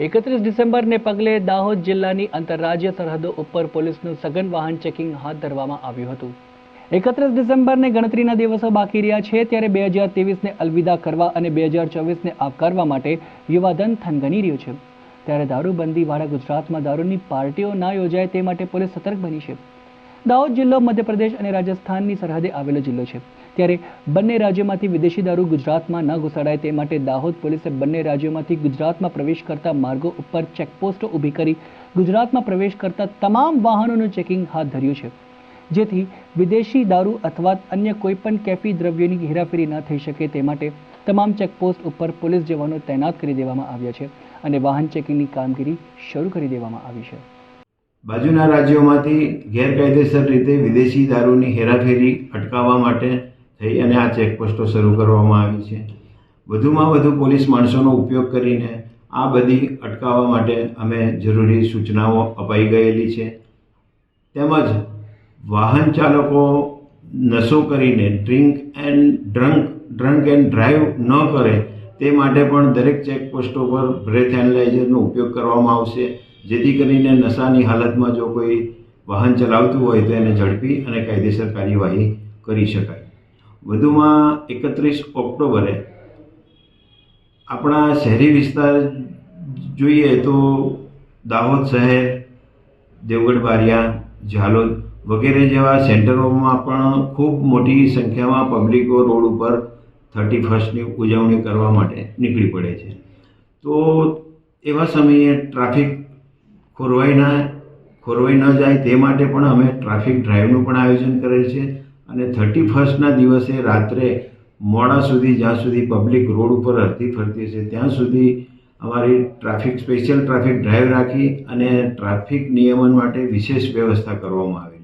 31 ડિસેમ્બરને પગલે દાહોદ જિલ્લાની આંતરરાજ્ય સરહદો ઉપર પોલીસનું સઘન વાહન ચેકિંગ હાથ ધરવામાં આવ્યું હતું। 31 ડિસેમ્બરને ગણતરીના દિવસો બાકી રહ્યા છે, ત્યારે 2023ને અલવિદા કરવા અને 2024ને આવકારવા માટે યુવાધન થનગની રહ્યું છે। ત્યારે દારૂબંધીવાળા ગુજરાતમાં દારૂની પાર્ટીઓ ના યોજાય તે માટે પોલીસ સતર્ક બની છે। દાહોદ જિલ્લો મધ્યપ્રદેશ અને રાજસ્થાનની સરહદે આવેલો જિલ્લો છે, ત્યારે બંને રાજ્યોમાંથી વિદેશી દારૂ ગુજરાતમાં ન ઘુસાડાય તે માટે દાહોદ પોલીસે બંને રાજ્યોમાંથી ગુજરાતમાં પ્રવેશ કરતા માર્ગો ઉપર ચેકપોસ્ટો ઊભી કરી ગુજરાતમાં પ્રવેશ કરતા તમામ વાહનોનું ચેકિંગ હાથ ધર્યું છે, જેથી વિદેશી દારૂ અથવા અન્ય કોઈપણ કેફી દ્રવ્યોની હેરાફેરી ન થઈ શકે તે માટે તમામ ચેકપોસ્ટ ઉપર પોલીસ જવાનો તૈનાત કરી દેવામાં આવ્યા છે અને વાહન ચેકિંગની કામગીરી શરૂ કરી દેવામાં આવી છે। બાજુના રાજ્યોમાંથી ગેરકાયદેસર રીતે વિદેશી દારૂની હેરાફેરી અટકાવવા માટે થઈ અને આ ચેકપોસ્ટો શરૂ કરવામાં આવી છે। વધુમાં વધુ પોલીસ માણસોનો ઉપયોગ કરીને આ બધી અટકાવવા માટે અમે જરૂરી સૂચનાઓ અપાઈ ગયેલી છે। તેમજ વાહન ચાલકો નશો કરીને ડ્રંક એન્ડ ડ્રાઈવ ન કરે તે માટે પણ દરેક ચેકપોસ્ટો પર બ્રેથ એનાલાઇઝરનો ઉપયોગ કરવામાં આવશે, જેથી કરીને નશાની હાલતમાં જો કોઈ વાહન ચલાવતું હોય તો એને ઝડપી અને કાયદેસર કાર્યવાહી કરી શકાય। વધુમાં 31 ઓક્ટોબરે આપણા શહેરી વિસ્તાર જોઈએ તો દાહોદ શહેર, દેવગઢ બારિયા, ઝાલોદ વગેરે જેવા સેન્ટરોમાં પણ ખૂબ મોટી સંખ્યામાં પબ્લિકો રોડ ઉપર 31ની ઉજવણી કરવા માટે નીકળી પડે છે। તો એવા સમયે ટ્રાફિક ખોરવાઈ ન જાય તે માટે પણ અમે ટ્રાફિક ડ્રાઈવનું પણ આયોજન કરેલ છે અને 31ના દિવસે રાત્રે મોડા સુધી જ્યાં સુધી પબ્લિક રોડ ઉપર હરતી ફરતી છે ત્યાં સુધી અમારી સ્પેશિયલ ટ્રાફિક ડ્રાઈવ રાખી અને ટ્રાફિક નિયમન માટે વિશેષ વ્યવસ્થા કરવામાં આવી।